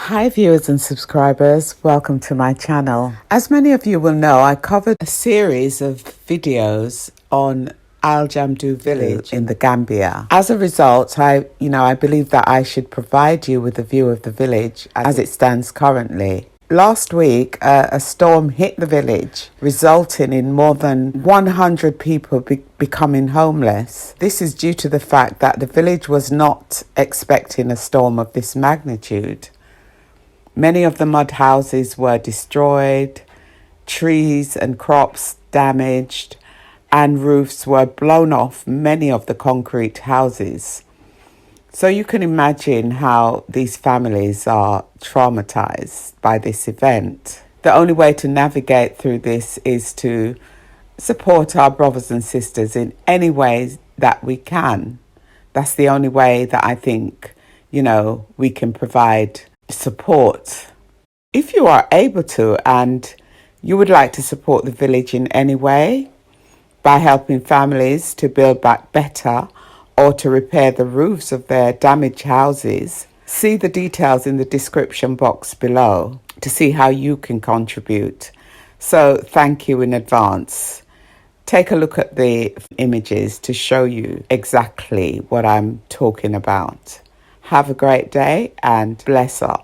Hi viewers and subscribers, welcome to my channel. As many of you will know, I covered a series of videos on Aljamadu Village in the Gambia. As a result, I believe that I should provide you with a view of the village as it stands currently. Last week, a storm hit the village, resulting in more than 100 people becoming homeless. This is due to the fact that the village was not expecting a storm of this magnitude. Many of the mud houses were destroyed, trees and crops damaged, and roofs were blown off many of the concrete houses. So you can imagine how these families are traumatized by this event. The only way to navigate through this is to support our brothers and sisters in any way that we can. That's the only way that I think, we can provide support. If you are able to and you would like to support the village in any way by helping families to build back better or to repair the roofs of their damaged houses, see the details in the description box below to see how you can contribute. So thank you in advance. Take a look at the images to show you exactly what I'm talking about. Have a great day and bless up.